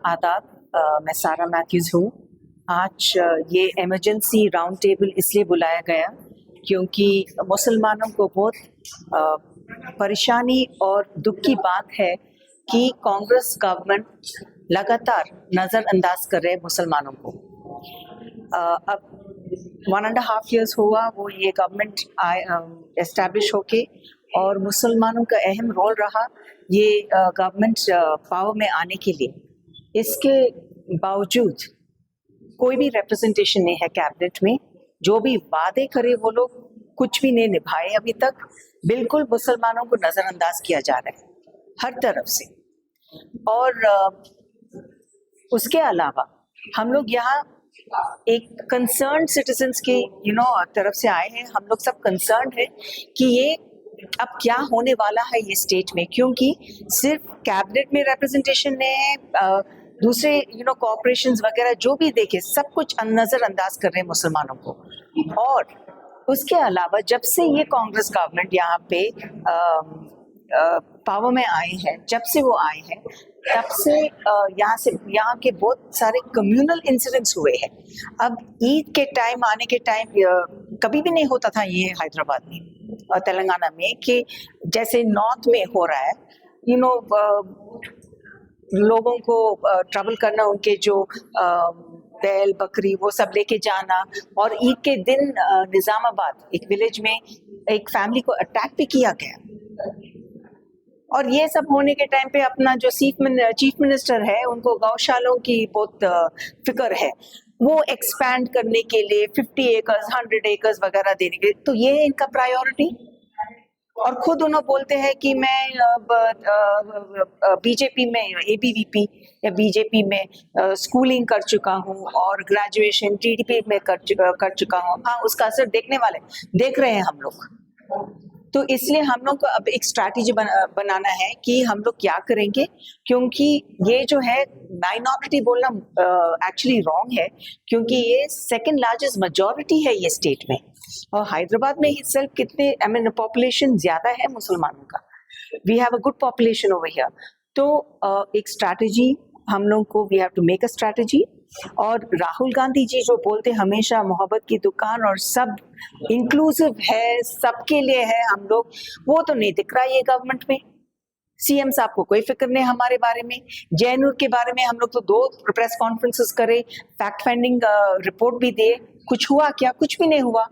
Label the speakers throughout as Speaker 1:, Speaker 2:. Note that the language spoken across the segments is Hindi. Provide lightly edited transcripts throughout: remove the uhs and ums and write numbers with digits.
Speaker 1: आदाब, मैं सारा मैथ्यूज़ हूँ। आज ये इमरजेंसी राउंड टेबल इसलिए बुलाया गया क्योंकि मुसलमानों को बहुत परेशानी और दुख की बात है कि कांग्रेस गवर्नमेंट लगातार नज़रअंदाज कर रहे हैं मुसलमानों को। अब 1.5 years हुआ वो ये गवर्नमेंट एस्टैब्लिश होके, और मुसलमानों का अहम रोल रहा ये गवर्नमेंट पावर में आने के लिए। इसके बावजूद कोई भी रिप्रेजेंटेशन नहीं है कैबिनेट में। जो भी वादे करे वो लोग कुछ भी नहीं निभाए अभी तक। बिल्कुल मुसलमानों को नज़रअंदाज किया जा रहा है हर तरफ से। और उसके अलावा हम लोग यहाँ एक कंसर्न सिटीजन्स के तरफ से आए हैं। हम लोग सब कंसर्न है कि ये अब क्या होने वाला है ये स्टेट में, क्योंकि सिर्फ कैबिनेट में रिप्रेजेंटेशन नहीं है, दूसरे कॉर्पोरेशंस वगैरह जो भी देखे सब कुछ नजरअंदाज कर रहे हैं मुसलमानों को। और उसके अलावा जब से ये कांग्रेस गवर्नमेंट यहाँ पे पावर में आए हैं, जब से वो आए हैं तब से यहाँ के बहुत सारे कम्युनल इंसिडेंट्स हुए हैं। अब ईद के टाइम आने के टाइम कभी भी नहीं होता था ये हैदराबाद में और तेलंगाना में कि जैसे नॉर्थ में हो रहा है। लोगों को ट्रैवल करना, उनके जो बैल बकरी वो सब लेके जाना, और ईद के दिन निजामाबाद एक विलेज में एक फैमिली को अटैक भी किया गया। और ये सब होने के टाइम पे अपना जो चीफ मिनिस्टर है उनको गौशालों की बहुत फिक्र है, वो एक्सपैंड करने के लिए 50 एकर्स 100 एकर्स वगैरह देने के, तो ये है इनका प्रायोरिटी। और खुद उन्होंने बोलते हैं कि मैं बीजेपी में एबीवीपी या बीजेपी में स्कूलिंग कर चुका हूँ और ग्रेजुएशन टीडीपी में कर चुका हूँ। हाँ, उसका असर देख रहे हैं हम लोग। तो इसलिए हम लोग को अब एक स्ट्रैटेजी बनाना है कि हम लोग क्या करेंगे, क्योंकि ये जो है माइनॉरिटी बोलना एक्चुअली रॉन्ग है, क्योंकि ये सेकंड लार्जेस्ट मेजॉरिटी है ये स्टेट में। और हैदराबाद में ही सिर्फ कितने पॉपुलेशन ज्यादा है मुसलमानों का। We have a good population over here. तो एक स्ट्रैटेजी हम लोग को, we have to make a strategy. और राहुल गांधी जी जो बोलते हमेशा मोहब्बत की दुकान और सब इंक्लूसिव है, सबके लिए है हम लोग, वो तो नहीं दिख रहा ये गवर्नमेंट में। सीएम साहब को कोई फिक्र नहीं हमारे बारे में। जैनूर के बारे में हम लोग तो 2 प्रेस कॉन्फ्रेंसेस करे, फैक्ट फाइंडिंग रिपोर्ट भी दिए, कुछ हुआ क्या? कुछ भी नहीं हुआ।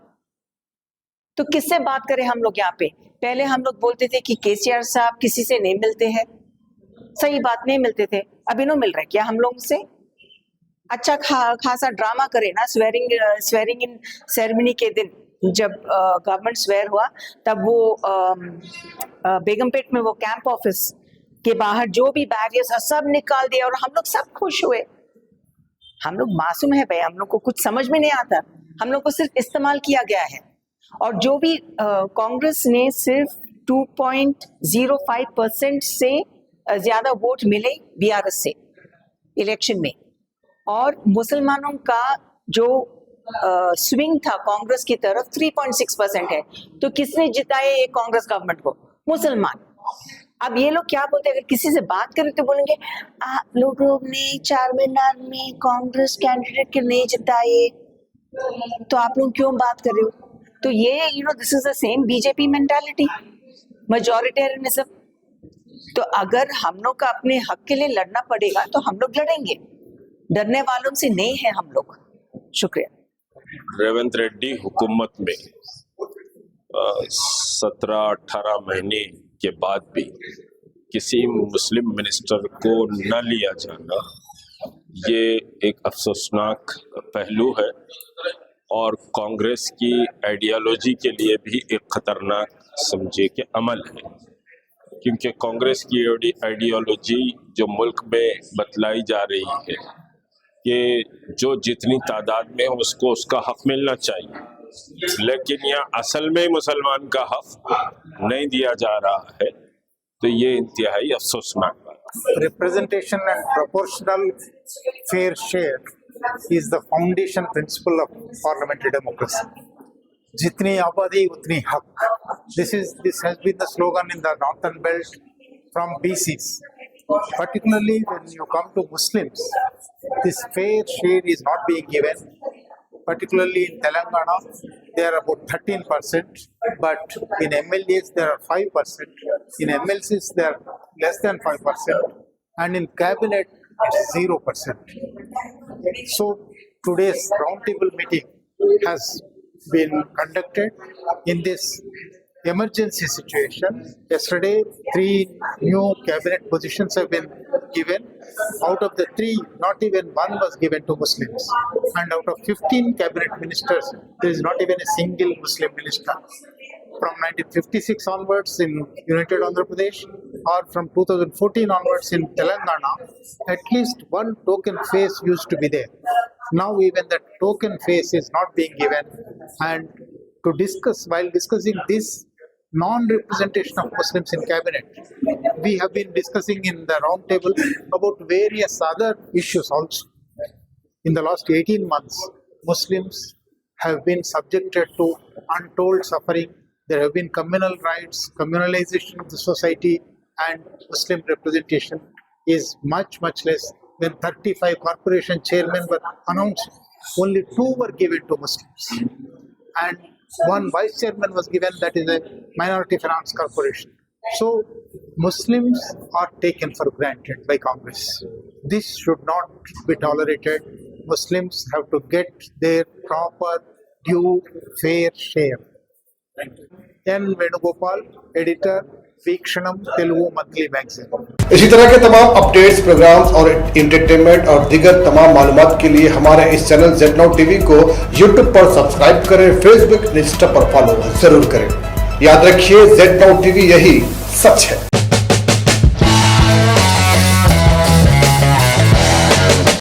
Speaker 1: तो किससे बात करें हम लोग यहाँ पे? पहले हम लोग बोलते थे कि केसीआर साहब किसी से नहीं मिलते हैं, सही बात, नहीं मिलते थे। अभी नो मिल रहा है क्या हम लोग से? अच्छा खासा ड्रामा करे ना, स्वेरिंग इन सेरेमनी के दिन जब गवर्नमेंट स्वेर हुआ, तब वो बेगमपेट में वो कैंप ऑफिस के बाहर जो भी बैरियर्स सब निकाल दिया और हम लोग सब खुश हुए। हम लोग मासूम है भाई, हम लोग को कुछ समझ में नहीं आता, हम लोग को सिर्फ इस्तेमाल किया गया है। और जो भी कांग्रेस ने सिर्फ 2.05% से ज्यादा वोट मिले बीआरएस से इलेक्शन में, और मुसलमानों का जो स्विंग था कांग्रेस की तरफ 3.6% है। तो किसने जिताया ये कांग्रेस गवर्नमेंट को? मुसलमान। अब ये लोग क्या बोलते हैं, अगर किसी से बात करें तो बोलेंगे आप लोगों ने 4 मीनार में कांग्रेस कैंडिडेट के नहीं जिताए, तो आप लोग क्यों बात कर रहे हो? तो ये this is the same BJP mentality, majoritarianism. तो अगर हम लोग का अपने हक के लिए लड़ना पड़ेगा तो हम लोग लड़ेंगे, डरने वालों से नहीं है हम लोग। शुक्रिया।
Speaker 2: रेवंत रेड्डी हुकूमत में 17-18 महीने के बाद भी किसी मुस्लिम मिनिस्टर को न लिया जाना, ये एक अफसोसनाक पहलू है और कांग्रेस की आइडियोलॉजी के लिए भी एक खतरनाक समझे के अमल है। क्योंकि कांग्रेस की आइडियोलॉजी जो मुल्क में बतलाई जा रही है कि जो जितनी तादाद में उसको उसका हक मिलना चाहिए, लेकिन यहाँ असल में मुसलमान का हक नहीं दिया जा रहा है, तो ये इंतहाई अफसोसनाक बात है।
Speaker 3: Representation and proportional fair share is the foundation principle of parliamentary democracy. Jitni abadi utni haq. This has been the slogan in the northern belt from BCs. Particularly when you come to Muslims, this fair share is not being given. Particularly in Telangana, they are about 13%, but in MLAs they are 5%, in MLCs they are less than 5%, and in cabinet it's 0%. So today's roundtable meeting has been conducted in this emergency situation. Yesterday, 3 new cabinet positions have been given. Out of the 3, not even one was given to Muslims. And out of 15 cabinet ministers, there is not even a single Muslim minister. From 1956 onwards in United Andhra Pradesh, or from 2014 onwards in Telangana, at least one token face used to be there. Now even that token face is not being given. And to discuss, while discussing this non-representation of Muslims in cabinet, we have been discussing in the round table about various other issues also. In the last 18 months, Muslims have been subjected to untold suffering. There have been communal rights, communalization of the society, and Muslim representation is much less. When 35 corporation chairmen were announced, only 2 were given to Muslims. And 1 vice chairman was given, that is a minority finance corporation. So Muslims are taken for granted by Congress. This should not be tolerated. Muslims have to get their proper due fair share. N. Venugopal, editor, Veekshanam Telugu monthly magazine.
Speaker 4: इसी तरह के तमाम अपडेट्स, प्रोग्राम्स और एंटरटेनमेंट और दीगर तमाम मालूमात के लिए हमारे इस चैनल Z-Now TV को YouTube पर सब्सक्राइब करें, फेसबुक, इंस्टा पर फॉलो जरूर करें। याद रखिए Z-Now TV यही सच है।